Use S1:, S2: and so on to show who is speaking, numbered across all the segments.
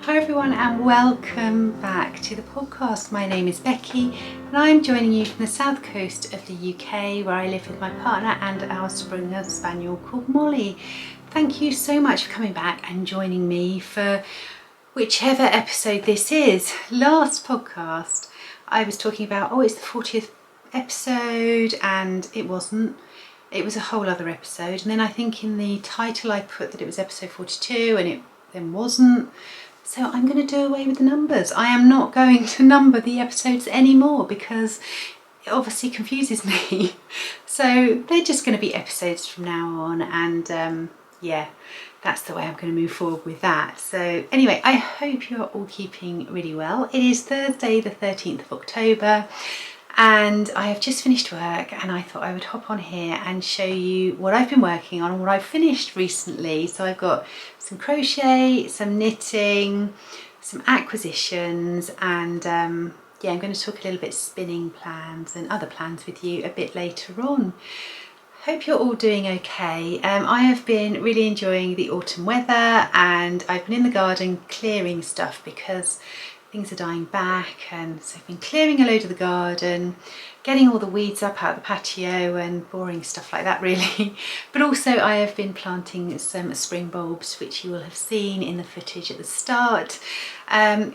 S1: Hi everyone and welcome back to the podcast. My name is Becky and I'm joining you from the south coast of the UK where I live with my partner and our Springer Spaniel called Molly. Thank you so much for coming back and joining me for whichever episode this is. Last podcast I was talking about, it's the 40th episode, and it wasn't. It was a whole other episode, and then I think in the title I put that it was episode 42 and it then wasn't. So I'm going to do away with the numbers. I am not going to number the episodes anymore because it obviously confuses me. So they're just going to be episodes from now on, and yeah, that's the way I'm going to move forward with that. So anyway, I hope you're all keeping really well. It is Thursday the 13th of October and I have just finished work, and I thought I would hop on here and show you what I've been working on and what I've finished recently. So I've got some crochet, some knitting, some acquisitions, and yeah, I'm going to talk a little bit spinning plans and other plans with you a bit later on. Hope you're all doing okay. I have been really enjoying the autumn weather, and I've been in the garden clearing stuff because things are dying back, and so I've been clearing a load of the garden, getting all the weeds up out of the patio and boring stuff like that really. But also I have been planting some spring bulbs, which you will have seen in the footage at the start.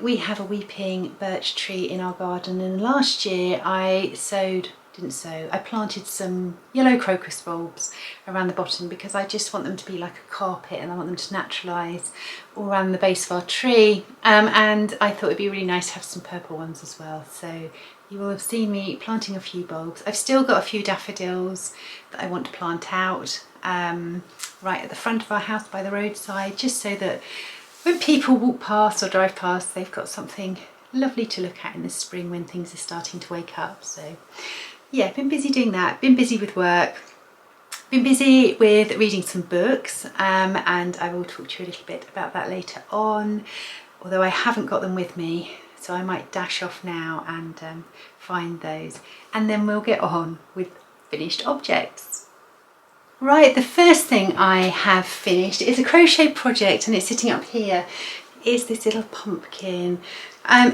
S1: We have a weeping birch tree in our garden, and last year I planted some yellow crocus bulbs around the bottom because I just want them to be like a carpet, and I want them to naturalise all around the base of our tree, and I thought it'd be really nice to have some purple ones as well. So you will have seen me planting a few bulbs. I've still got a few daffodils that I want to plant out right at the front of our house by the roadside, just so that when people walk past or drive past, they've got something lovely to look at in the spring when things are starting to wake up. So yeah, been busy doing that, been busy with work, been busy with reading some books, and I will talk to you a little bit about that later on, although I haven't got them with me, so I might dash off now and find those, and then we'll get on with finished objects. Right, the first thing I have finished is a crochet project, and it's sitting up here. It's this little pumpkin.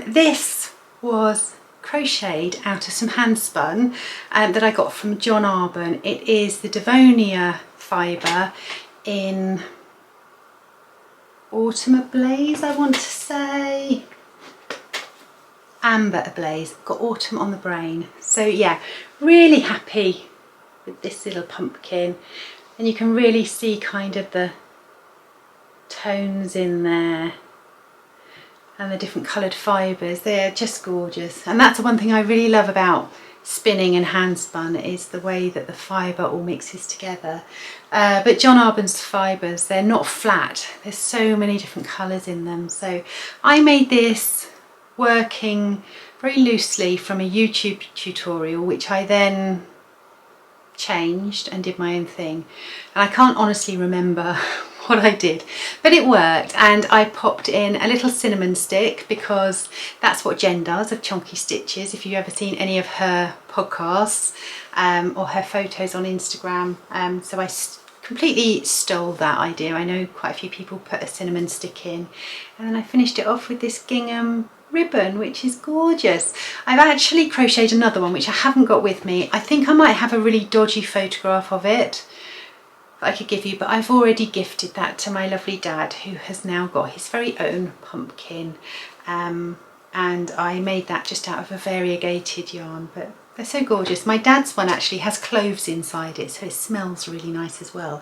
S1: This was crocheted out of some hand spun that I got from John Arbon. It is the Devonia fibre in Autumn Ablaze, I want to say. Amber Ablaze, got autumn on the brain. So yeah, really happy with this little pumpkin, and you can really see kind of the tones in there and the different coloured fibres. They're just gorgeous, and that's the one thing I really love about spinning and hand spun, is the way that the fibre all mixes together. But John Arbon's fibres, they're not flat, there's so many different colours in them. So I made this working very loosely from a YouTube tutorial, which I then changed and did my own thing, and I can't honestly remember what I did, but it worked. And I popped in a little cinnamon stick because that's what Jen does of Chonky Stitches, if you've ever seen any of her podcasts or her photos on Instagram. So I completely stole that idea. I know quite a few people put a cinnamon stick in, and then I finished it off with this gingham ribbon, which is gorgeous. I've actually crocheted another one which I haven't got with me. I think I might have a really dodgy photograph of it that I could give you, but I've already gifted that to my lovely dad, who has now got his very own pumpkin, and I made that just out of a variegated yarn, but they're so gorgeous. My dad's one actually has cloves inside it, so it smells really nice as well,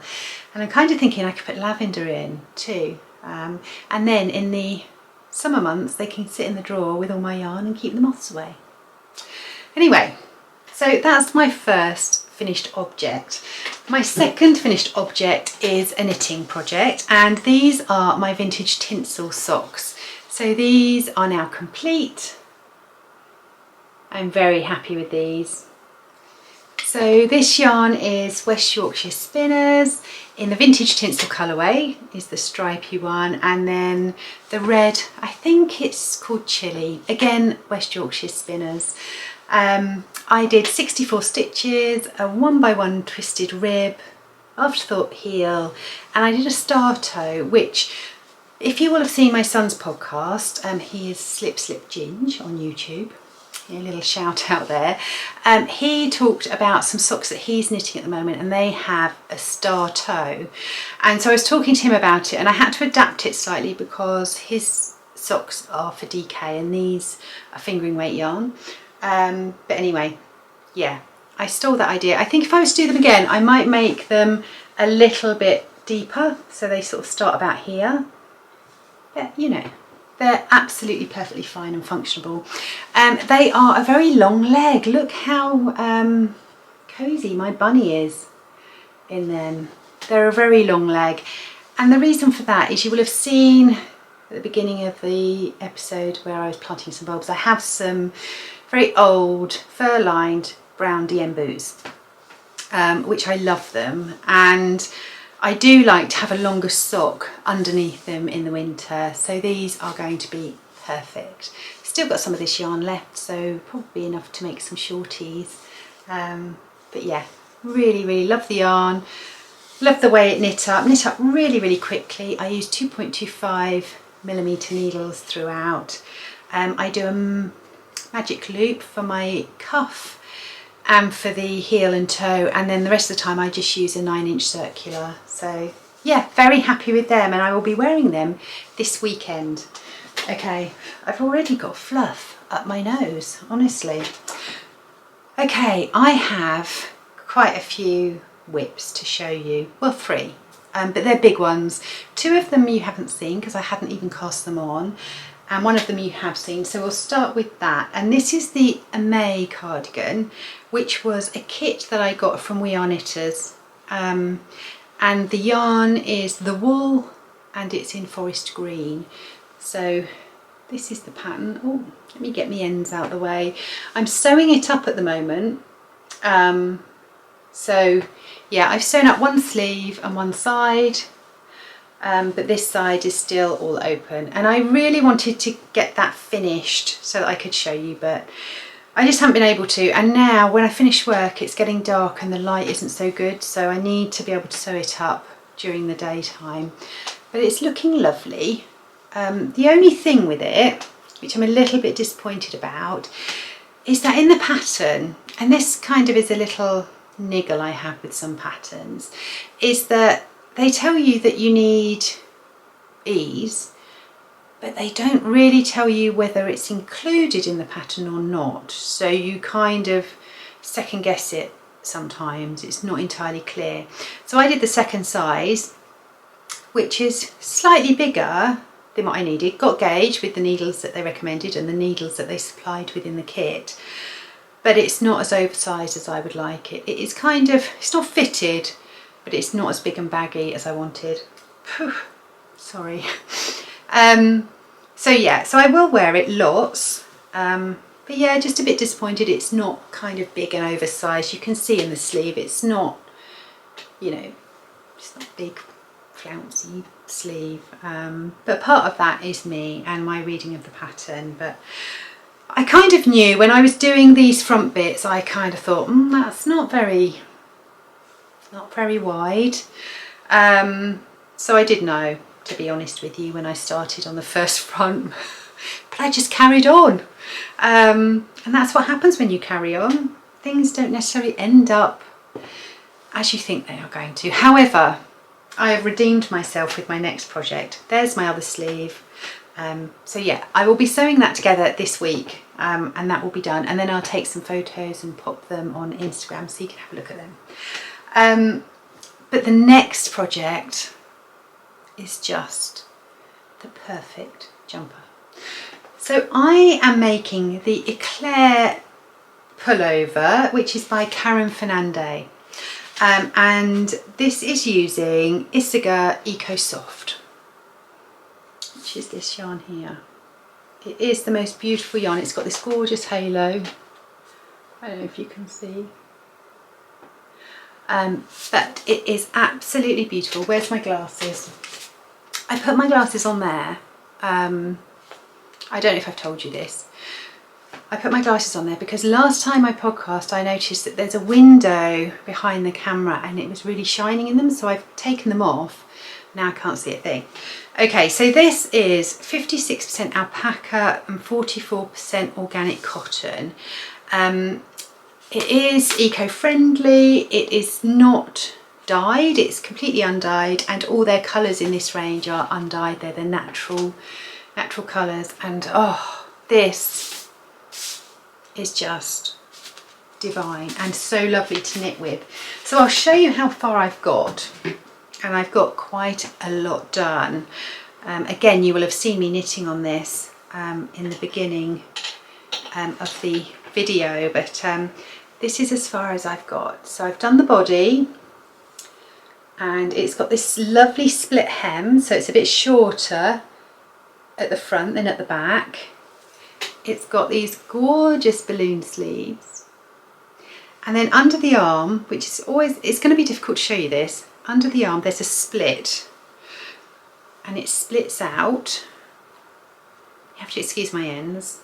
S1: and I'm kind of thinking I could put lavender in too, and then in the summer months they can sit in the drawer with all my yarn and keep the moths away. Anyway, so that's my first finished object. My second finished object is a knitting project, and these are my vintage Tinsel Socks. So these are now complete. I'm very happy with these. So this yarn is West Yorkshire Spinners in the vintage tinsel colourway, is the stripy one, and then the red, I think it's called Chili, again West Yorkshire Spinners. I did 64 stitches, a 1x1 twisted rib, afterthought heel, and I did a star toe, which If you will have seen my son's podcast, he is Slip Slip Ginge on YouTube. A little shout out there. He talked about some socks that he's knitting at the moment, and they have a star toe. And so I was talking to him about it, and I had to adapt it slightly because his socks are for DK and these are fingering weight yarn. But anyway, yeah, I stole that idea. I think if I was to do them again, I might make them a little bit deeper, so they sort of start about here. Yeah, you know, they're absolutely perfectly fine and functionable. They are a very long leg. Look how cozy my bunny is in them. They're a very long leg. And the reason for that is you will have seen at the beginning of the episode where I was planting some bulbs, I have some very old fur-lined brown DM boots, which I love them. And I do like to have a longer sock underneath them in the winter, so these are going to be perfect. Still got some of this yarn left, so probably enough to make some shorties. But yeah, really love the yarn. Love the way it knit up really quickly. I use 2.25mm needles throughout. I do a magic loop for my cuff and for the heel and toe, and then the rest of the time I just use a 9-inch circular. So yeah, very happy with them, and I will be wearing them this weekend. Okay, I've already got fluff up my nose, honestly. Okay, I have quite a few whips to show you, well 3, but they're big ones. 2 of them you haven't seen because I hadn't even cast them on, and 1 of them you have seen, so we'll start with that. And this is the Amay Cardigan, which was a kit that I got from We Are Knitters, and the yarn is the wool and it's in forest green. So this is the pattern. Oh, let me get my ends out the way. I'm sewing it up at the moment. So yeah, I've sewn up 1 sleeve and 1 side, but this side is still all open, and I really wanted to get that finished so that I could show you, but I just haven't been able to. And now when I finish work, it's getting dark and the light isn't so good, so I need to be able to sew it up during the daytime. But it's looking lovely. The only thing with it, which I'm a little bit disappointed about, is that in the pattern, and this kind of is a little niggle I have with some patterns, is that they tell you that you need ease, but they don't really tell you whether it's included in the pattern or not. So you kind of second guess it sometimes. It's not entirely clear. So I did the 2nd size, which is slightly bigger than what I needed. Got gauge with the needles that they recommended and the needles that they supplied within the kit. But it's not as oversized as I would like it. It is kind of, it's not fitted, but it's not as big and baggy as I wanted. Whew, sorry. So yeah, so I will wear it lots, but yeah, just a bit disappointed it's not kind of big and oversized. You can see in the sleeve it's not, you know, it's not big flouncy sleeve, but part of that is me and my reading of the pattern. But I kind of knew when I was doing these front bits, I kind of thought, that's not very wide. So I did know, to be honest with you, when I started on the first front, but I just carried on. And that's what happens when you carry on. Things don't necessarily end up as you think they are going to. However, I have redeemed myself with my next project. There's my other sleeve. So yeah, I will be sewing that together this week, and that will be done. And then I'll take some photos and pop them on Instagram so you can have a look at them. But the next project is just the perfect jumper. So I am making the Eclair Pullover, which is by Karen Fernandez, and this is using Isaga Eco Soft, which is this yarn here. It is the most beautiful yarn. It's got this gorgeous halo. I don't know if you can see. But it is absolutely beautiful. Where's my glasses? I put my glasses on there. I don't know if I've told you this. I put my glasses on there because last time I podcast I noticed that there's a window behind the camera and it was really shining in them, so I've taken them off Now I can't see a thing. Okay, so this is 56% alpaca and 44% organic cotton. It is eco-friendly, it is not dyed, it's completely undyed, and all their colours in this range are undyed. They're the natural colours, and oh, this is just divine and so lovely to knit with. So I'll show you how far I've got, and I've got quite a lot done. Again, you will have seen me knitting on this in the beginning of the video, but this is as far as I've got. So I've done the body, and it's got this lovely split hem, so it's a bit shorter at the front than at the back. It's got these gorgeous balloon sleeves, and then under the arm, which is always, it's going to be difficult to show you this, under the arm there's a split, and it splits out. You have to excuse my ends.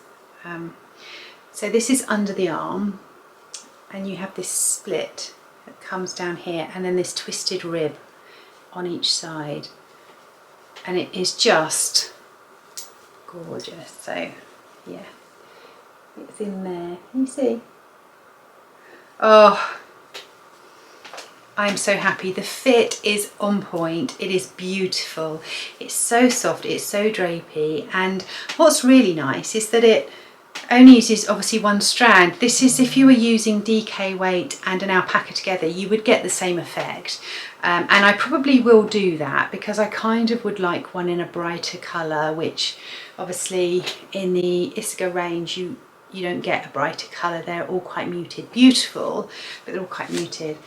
S1: So this is under the arm, and you have this split that comes down here, and then this twisted rib on each side, and it is just gorgeous. So yeah, it's in there, can you see? Oh, I'm so happy. The fit is on point, it is beautiful, it's so soft, it's so drapey, and what's really nice is that it only uses obviously one strand. This is, if you were using DK weight and an alpaca together, you would get the same effect, and I probably will do that because I kind of would like one in a brighter colour, which obviously in the Isga range you don't get a brighter colour. They're all quite muted, beautiful, but they're all quite muted.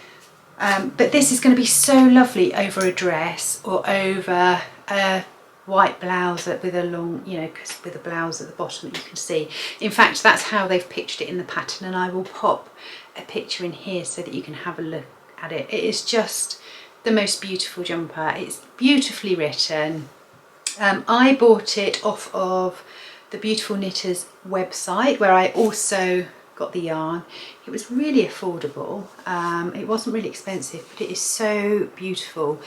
S1: But this is going to be so lovely over a dress or over a white blouse with a long, you know, with a blouse at the bottom that you can see. In fact, that's how they've pictured it in the pattern, and I will pop a picture in here so that you can have a look at it. It is just the most beautiful jumper. It's beautifully written. I bought it off of the Beautiful Knitters website, where I also got the yarn. It was really affordable. It wasn't really expensive, but it is so beautiful.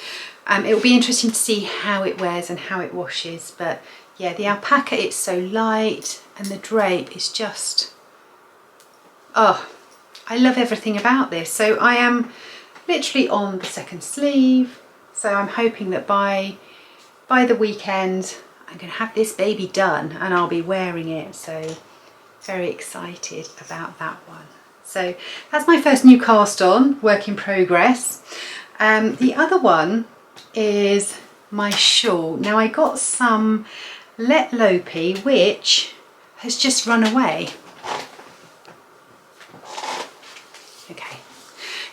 S1: It will be interesting to see how it wears and how it washes, but yeah, the alpaca, it's so light, and the drape is just, oh, I love everything about this. So I am literally on the second sleeve, so I'm hoping that by the weekend I'm going to have this baby done and I'll be wearing it. So very excited about that one. So that's my first new cast on, work in progress. The other one is my shawl. Now I got some Let Lopi, which has just run away. Okay,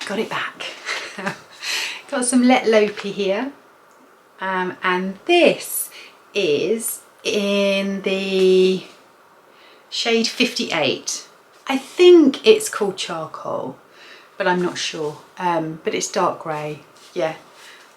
S1: got it back. Got some Let Lopi here, and this is in the shade 58. I think it's called charcoal, but I'm not sure. But it's dark grey, yeah,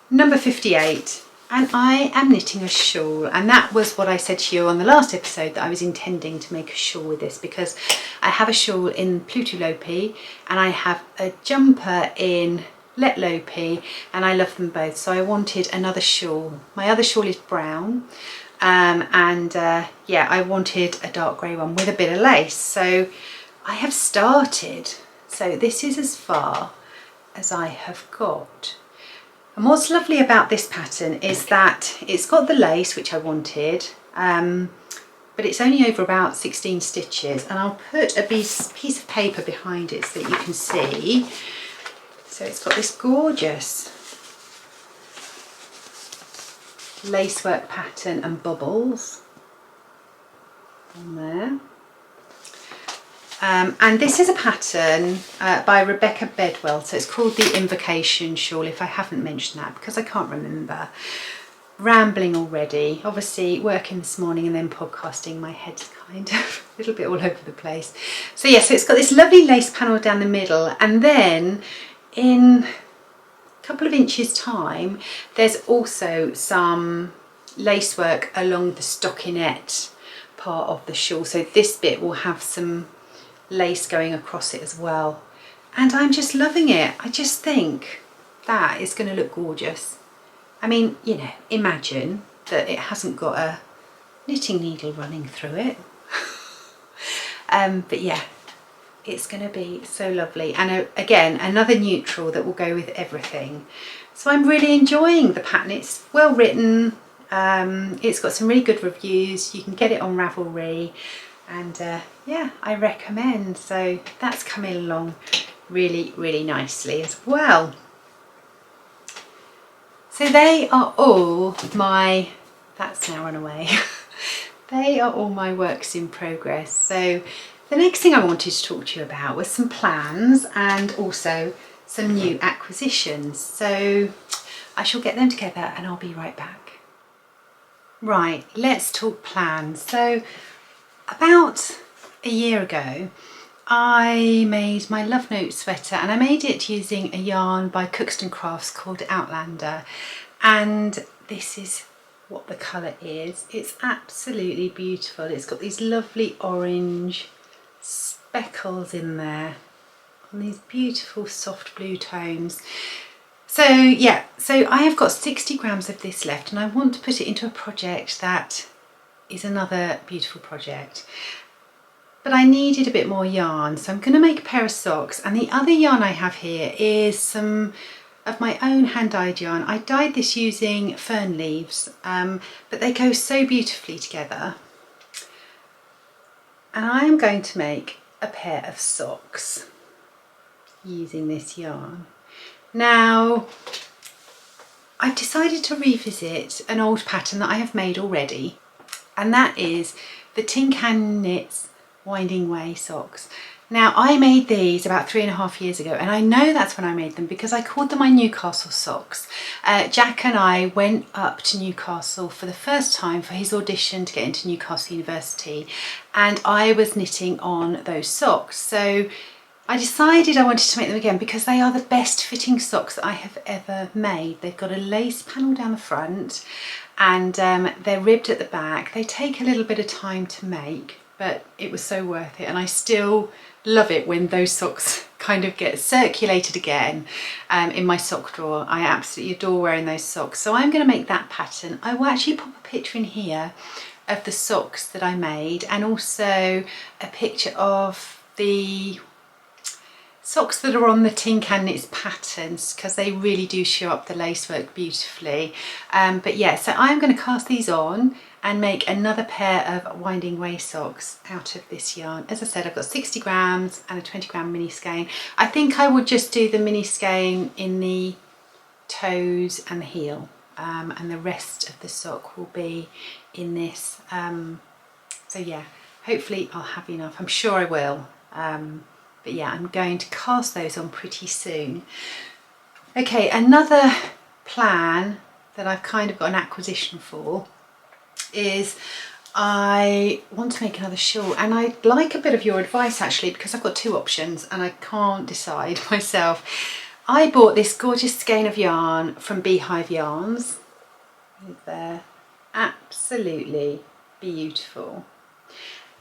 S1: number 58. And I am knitting a shawl, and that was what I said to you on the last episode, that I was intending to make a shawl with this, because I have a shawl in Pluto Lopi and I have a jumper in Let Lopi, and I love them both, so I wanted another shawl. My other shawl is brown, yeah, I wanted a dark grey one with a bit of lace. So I have started, so this is as far as I have got. And what's lovely about this pattern is that it's got the lace, which I wanted, but it's only over about 16 stitches, and I'll put a piece of paper behind it so that you can see. So it's got this gorgeous lacework pattern and bubbles on there. And this is a pattern by Rebecca Bedwell, so it's called the Invocation Shawl, if I haven't mentioned that, because I can't remember. Rambling already, obviously working this morning and then podcasting, my head's kind of a little bit all over the place. So yeah, so it's got this lovely lace panel down the middle, and then in a couple of inches time there's also some lacework along the stockinette part of the shawl, so this bit will have some lace going across it as well, and I'm just loving it. I just think that is going to look gorgeous. I mean, you know, imagine that it hasn't got a knitting needle running through it. But yeah, it's going to be so lovely. And again, another neutral that will go with everything. So I'm really enjoying the pattern. It's well written. It's got some really good reviews. You can get it on Ravelry, and yeah, I recommend. So that's coming along really, really nicely as well. So they are all my, that's now run away. They are all my works in progress. So the next thing I wanted to talk to you about was some plans and also some new acquisitions. So I shall get them together and I'll be right back. Right, let's talk plans. So about a year ago, I made my Love Note sweater, and I made it using a yarn by Cookston Crafts called Outlander, and this is what the colour is. It's absolutely beautiful. It's got these lovely orange speckles in there and these beautiful soft blue tones. So yeah, so I have got 60 grams of this left, and I want to put it into a project that is another beautiful project. But I needed a bit more yarn, so I'm going to make a pair of socks. And the other yarn I have here is some of my own hand-dyed yarn. I dyed this using fern leaves, but they go so beautifully together. And I am going to make a pair of socks using this yarn. Now, I've decided to revisit an old pattern that I have made already, and that is the Tin Can Knits Winding Way socks. Now, I made these about 3.5 years ago, and I know that's when I made them because I called them my Newcastle socks. Jack and I went up to Newcastle for the first time for his audition to get into Newcastle University, and I was knitting on those socks. So I decided I wanted to make them again because they are the best fitting socks that I have ever made. They've got a lace panel down the front, and they're ribbed at the back. They take a little bit of time to make, but it was so worth it, and I still love it when those socks kind of get circulated again in my sock drawer. I absolutely adore wearing those socks. So I'm going to make that pattern. I will actually pop a picture in here of the socks that I made, and also a picture of the socks that are on the Tin Can Knits patterns, because they really do show up the lacework beautifully. But yeah, so I'm going to cast these on and make another pair of Winding Way socks out of this yarn. As I said, I've got 60 grams and a 20 gram mini skein. I think I would just do the mini skein in the toes and the heel, and the rest of the sock will be in this. So yeah, hopefully I'll have enough. I'm sure I will. But yeah, I'm going to cast those on pretty soon. Okay, another plan that I've kind of got an acquisition for is I want to make another shawl, and I'd like a bit of your advice actually, because I've got two options and I can't decide myself. I bought this gorgeous skein of yarn from Beehive Yarns. They're absolutely beautiful.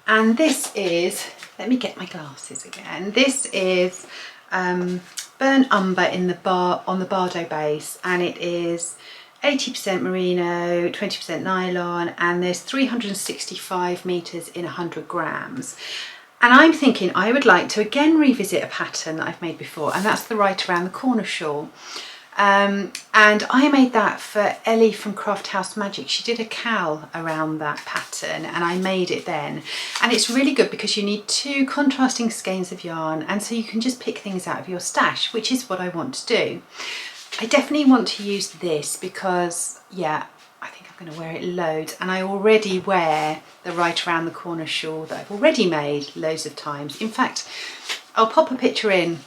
S1: And this is, let me get my glasses again. This is burnt umber in the on the Bardo base, and it is 80% merino, 20% nylon, and there's 365 meters in 100 grams. And I'm thinking I would like to again revisit a pattern that I've made before, and that's the Right Around the Corner shawl. And I made that for Ellie from Craft House Magic. She did a cowl around that pattern, and I made it then. And it's really good because you need two contrasting skeins of yarn, and so you can just pick things out of your stash, which is what I want to do. I definitely want to use this because, yeah, I think I'm going to wear it loads, and I already wear the Right Around the Corner shawl that I've already made loads of times. In fact, I'll pop a picture in.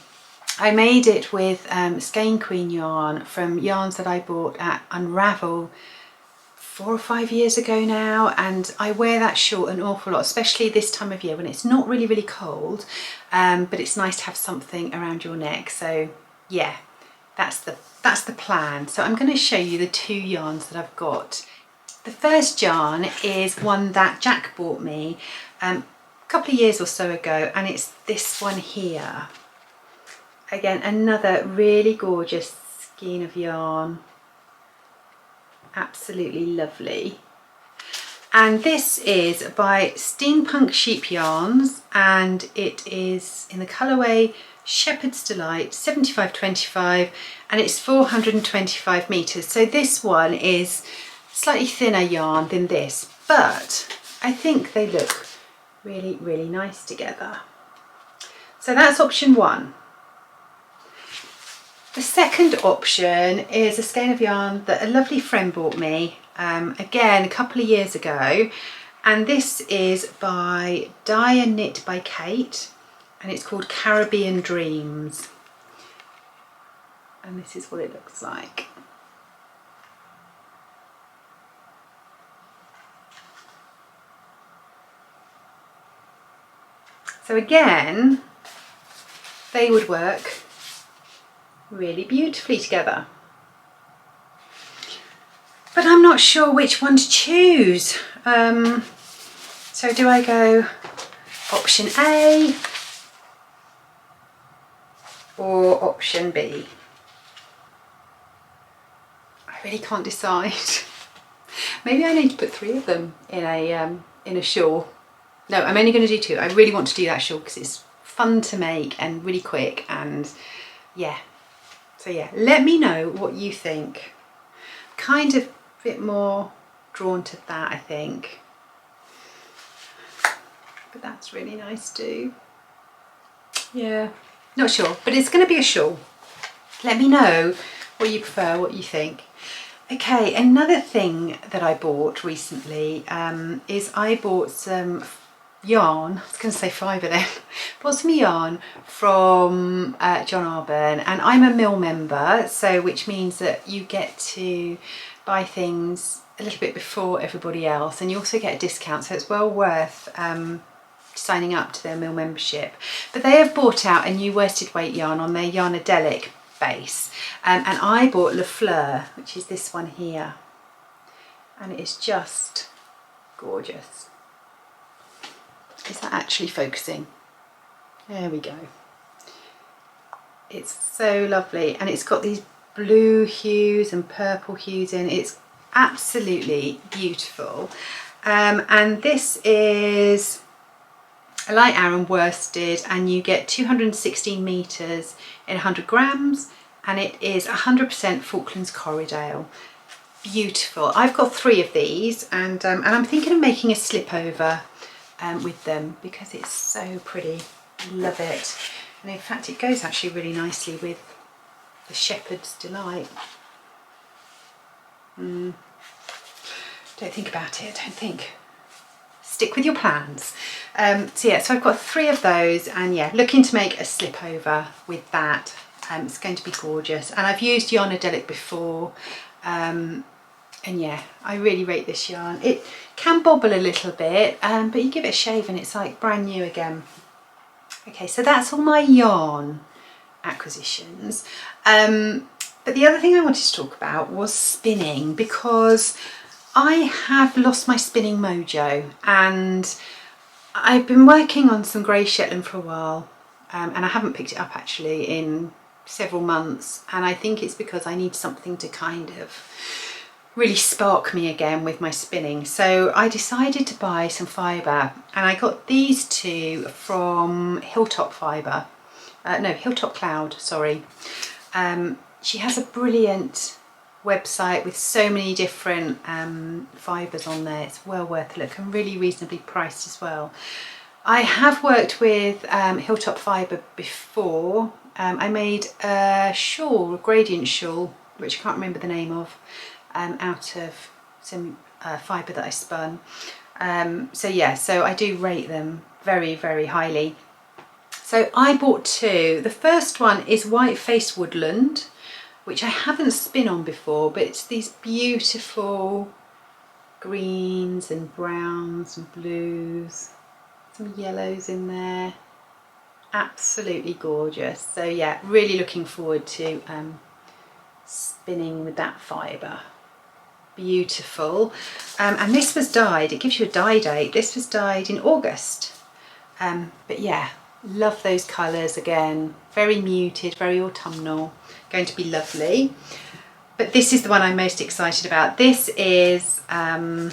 S1: I made it with Skein Queen yarn from yarns that I bought at Unravel 4 or 5 years ago now, and I wear that shawl an awful lot, especially this time of year when it's not really, really cold, but it's nice to have something around your neck. So yeah, that's the plan. So I'm going to show you the two yarns that I've got. The first yarn is one that Jack bought me a couple of years or so ago, and it's this one here. Again, another really gorgeous skein of yarn. absolutely lovely. And this is by Steampunk Sheep Yarns, and it is in the colourway Shepherd's Delight 7525, and it's 425 metres. So this one is slightly thinner yarn than this, but I think they look really, really nice together. So that's option one. The second option is a skein of yarn that a lovely friend bought me, again a couple of years ago, and this is by Dye and Knit by Kate, and it's called Caribbean Dreams, and this is what it looks like. So again, they would work really beautifully together. But I'm not sure which one to choose. So do I go option A or option B? I really can't decide. Maybe I need to put 3 of them in a shawl. No, I'm only going to do 2. I really want to do that shawl because it's fun to make and really quick, and yeah. So yeah, let me know what you think. Kind of a bit more drawn to that, I think. But that's really nice too. Yeah, not sure, but it's going to be a shawl. Let me know what you prefer, what you think. Okay, another thing that I bought recently is I bought some yarn, I was going to say fibre then, bought some yarn from John Arbon, and I'm a mill member, so which means that you get to buy things a little bit before everybody else, and you also get a discount, so it's well worth signing up to their mill membership. But they have brought out a new worsted weight yarn on their Yarnadelic base, and I bought Le Fleur, which is this one here, and it is just gorgeous. Is that actually focusing? There we go. It's so lovely, and it's got these blue hues and purple hues in. It's absolutely beautiful. And this is a light Aran worsted, and you get 216 metres in 100 grams, and it is 100% Falklands Corriedale. Beautiful. I've got 3 of these, and I'm thinking of making a slip over with them because it's so pretty. Love it. And in fact it goes actually really nicely with the Shepherd's Delight. Don't think about it, don't think. Stick with your plans. So yeah, so I've got 3 of those, and yeah, looking to make a slip over with that. It's going to be gorgeous, and I've used Yarnadelic before, and yeah, I really rate this yarn. It can bobble a little bit, but you give it a shave and it's like brand new again. Okay, so that's all my yarn acquisitions. But the other thing I wanted to talk about was spinning, because I have lost my spinning mojo, and I've been working on some grey Shetland for a while, and I haven't picked it up actually in several months, and I think it's because I need something to kind of really spark me again with my spinning. So I decided to buy some fibre, and I got these 2 from Hilltop Fibre, no, Hilltop Cloud, sorry. She has a brilliant website with so many different fibres on there. It's well worth a look, and really reasonably priced as well. I have worked with Hilltop Fibre before. I made a shawl, a gradient shawl, which I can't remember the name of, out of some fibre that I spun. So yeah, so I do rate them very, very highly. So I bought 2. The first one is White Face Woodland, which I haven't spun on before, but it's these beautiful greens and browns and blues, some yellows in there, absolutely gorgeous. So yeah, really looking forward to spinning with that fibre. Beautiful. And this was dyed, it gives you a dye date, this was dyed in August. But yeah, love those colours again, very muted, very autumnal, going to be lovely. but this is the one I'm most excited about. This is BFL,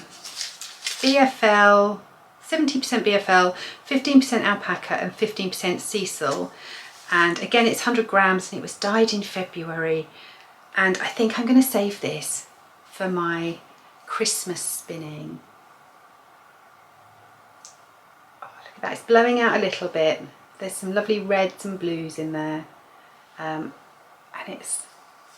S1: 70% BFL, 15% Alpaca and 15% Tinsel. And again, it's 100 grams and it was dyed in February. And I think I'm going to save this for my Christmas spinning. Oh, look at that, it's blowing out a little bit. There's some lovely reds and blues in there. And it's,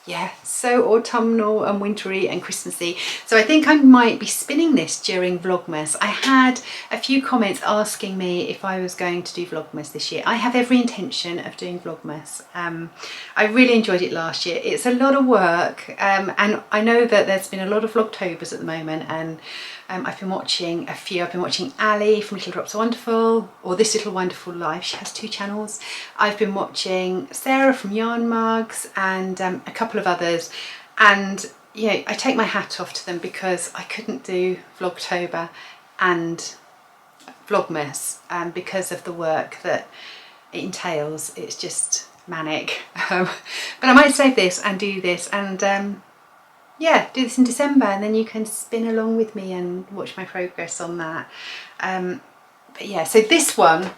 S1: yeah, so autumnal and wintry and Christmassy. So I think I might be spinning this during Vlogmas. I had a few comments asking me if I was going to do Vlogmas this year. I have every intention of doing Vlogmas. I really enjoyed it last year. It's a lot of work, and I know that there's been a lot of Vlogtobers at the moment, and I've been watching a few. I've been watching Ali from Little Drops of Wonderful, or This Little Wonderful Life. She has 2 channels. I've been watching Sarah from Yarn Mugs and a couple of others, and you know, I take my hat off to them because I couldn't do Vlogtober and Vlogmas because of the work that it entails. It's just manic. But I might save this and do this, and yeah, do this in December, and then you can spin along with me and watch my progress on that. But yeah, so this one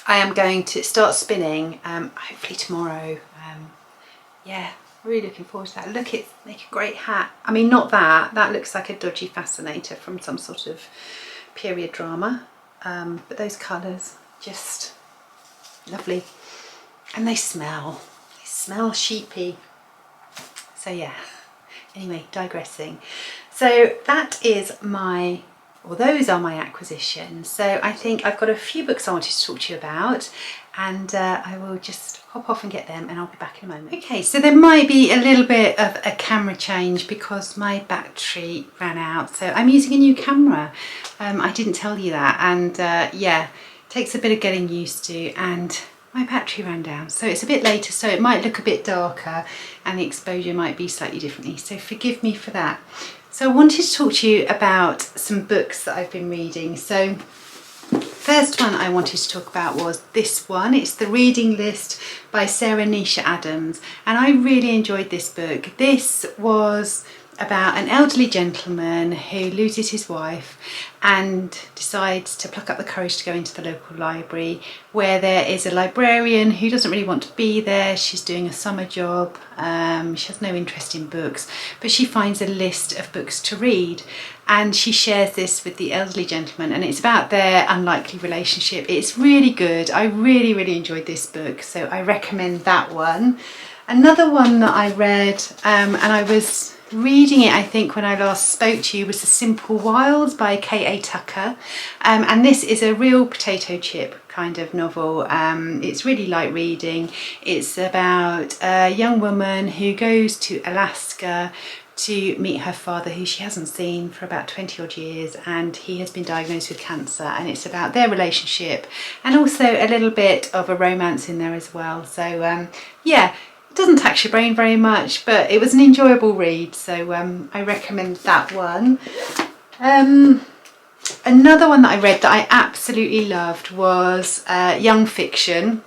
S1: I am going to start spinning hopefully tomorrow. Yeah, really looking forward to that. Look, it's make a great hat. I mean, not that, that looks like a dodgy fascinator from some sort of period drama, but those colours, just lovely. And they smell sheepy. So yeah, anyway, digressing. So that is my, or those are my acquisitions. So I think I've got a few books I wanted to talk to you about, and I will just hop off and get them, and I'll be back in a moment. Okay, so there might be a little bit of a camera change because my battery ran out. So I'm using a new camera. I didn't tell you that, and yeah, it takes a bit of getting used to, and my battery ran down, so it's a bit later, so it might look a bit darker and the exposure might be slightly differently, so forgive me for that. So I wanted to talk to you about some books that I've been reading. So first one I wanted to talk about was this one. It's The Reading List by Sarah Nisha Adams, and I really enjoyed this book. This was about an elderly gentleman who loses his wife and decides to pluck up the courage to go into the local library, where there is a librarian who doesn't really want to be there. She's doing a summer job. She has no interest in books, but she finds a list of books to read, and she shares this with the elderly gentleman, and it's about their unlikely relationship. It's really good. I really enjoyed this book, so I recommend that one. Another one that I read, and I was reading it I think when I last spoke to you, was The Simple Wilds by K.A. Tucker, and this is a real potato chip kind of novel. It's really light reading. It's about a young woman who goes to Alaska to meet her father, who she hasn't seen for about 20 odd years, and he has been diagnosed with cancer, and it's about their relationship and also a little bit of a romance in there as well. So yeah, it doesn't tax your brain very much, but it was an enjoyable read, so I recommend that one. Another one that I read that I absolutely loved was young fiction,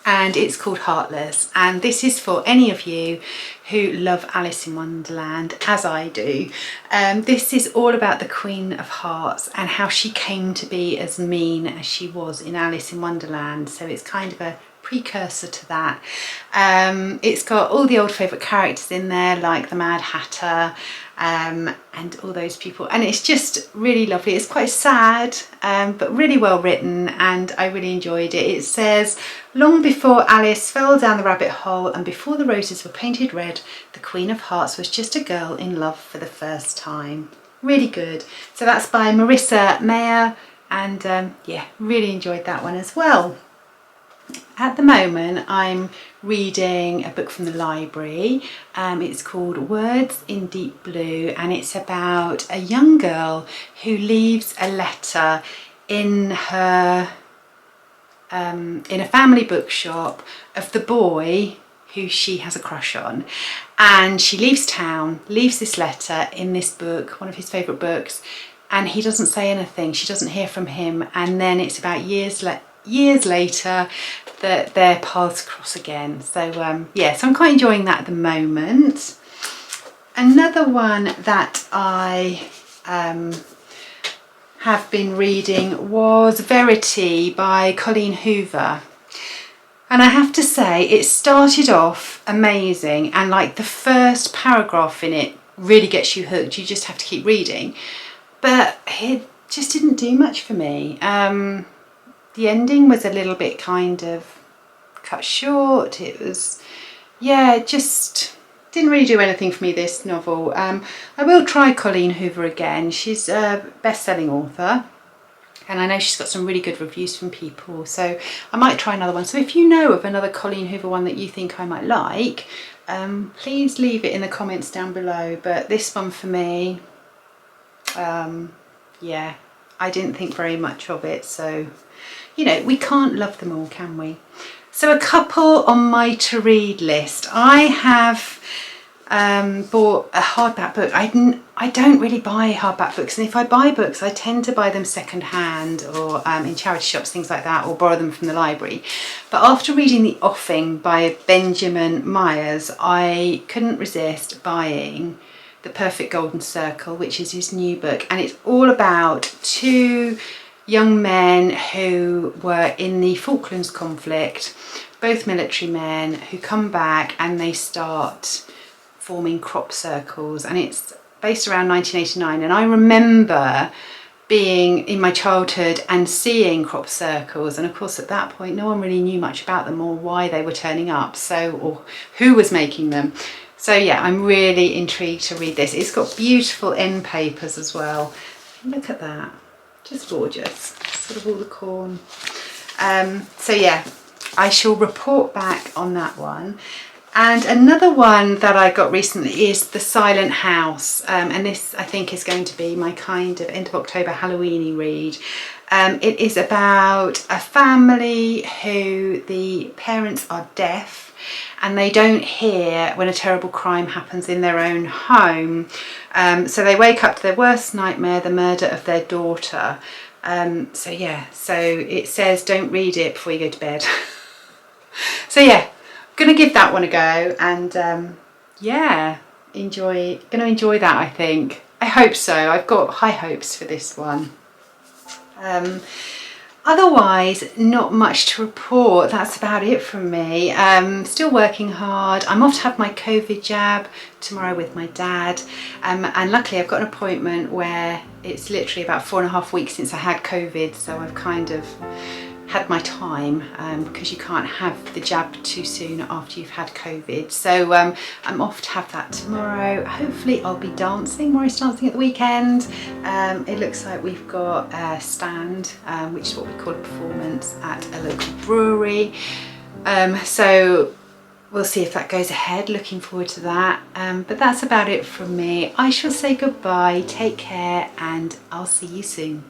S1: and it's called Heartless, and this is for any of you who love Alice in Wonderland, as I do. This is all about the Queen of Hearts and how she came to be as mean as she was in Alice in Wonderland, so it's kind of a precursor to that. It's got all the old favourite characters in there, like the Mad Hatter, and all those people, and it's just really lovely. It's quite sad, but really well written, and I really enjoyed it. It says, long before Alice fell down the rabbit hole and before the roses were painted red, the Queen of Hearts was just a girl in love for the first time. Really good. So that's by Marissa Mayer, and yeah, really enjoyed that one as well. At the moment I'm reading a book from the library. It's called Words in Deep Blue, and it's about a young girl who leaves a letter in her in a family bookshop of the boy who she has a crush on, and she leaves town, leaves this letter in this book, one of his favourite books, and he doesn't say anything. She doesn't hear from him, and then it's about years later that their paths cross again. So yeah, so I'm quite enjoying that at the moment. Another one that I have been reading was Verity by Colleen Hoover. And I have to say, it started off amazing, and like the first paragraph in it really gets you hooked. You just have to keep reading. But it just didn't do much for me. The ending was a little bit kind of cut short. It was, yeah, it just didn't really do anything for me, this novel. I will try Colleen Hoover again. She's a best-selling author, and I know she's got some really good reviews from people, so I might try another one. So if you know of another Colleen Hoover one that you think I might like, please leave it in the comments down below. But this one for me, yeah, I didn't think very much of it. So, you know, we can't love them all, can we? So a couple on my to read list. I have bought a hardback book. I don't really buy hardback books, and if I buy books I tend to buy them second hand or in charity shops, things like that, or borrow them from the library. But after reading The Offing by Benjamin Myers, I couldn't resist buying The Perfect Golden Circle, which is his new book, and it's all about two young men who were in the Falklands conflict, both military men, who come back and they start forming crop circles, and it's based around 1989. And I remember being in my childhood and seeing crop circles, and of course at that point no one really knew much about them or why they were turning up, so, or who was making them. So yeah, I'm really intrigued to read this. It's got beautiful end papers as well. Look at that, just gorgeous, sort of all the corn. So yeah, I shall report back on that one. And another one that I got recently is The Silent House, and this I think is going to be my kind of end of October Halloweeny read. It is about a family who the parents are deaf and they don't hear when a terrible crime happens in their own home. So they wake up to their worst nightmare, the murder of their daughter. So yeah, so it says don't read it before you go to bed. So yeah, gonna give that one a go, and yeah, gonna enjoy that, I think. I hope so. I've got high hopes for this one. Otherwise, not much to report. That's about it from me. Still working hard. I'm off to have my COVID jab tomorrow with my dad, and luckily I've got an appointment where it's literally about 4.5 weeks since I had COVID, so I've kind of had my time, because you can't have the jab too soon after you've had COVID. So I'm off to have that tomorrow. Hopefully I'll be dancing, Morris dancing at the weekend. It looks like we've got a stand, which is what we call a performance, at a local brewery. So we'll see if that goes ahead. Looking forward to that. But that's about it from me. I shall say goodbye, take care, and I'll see you soon.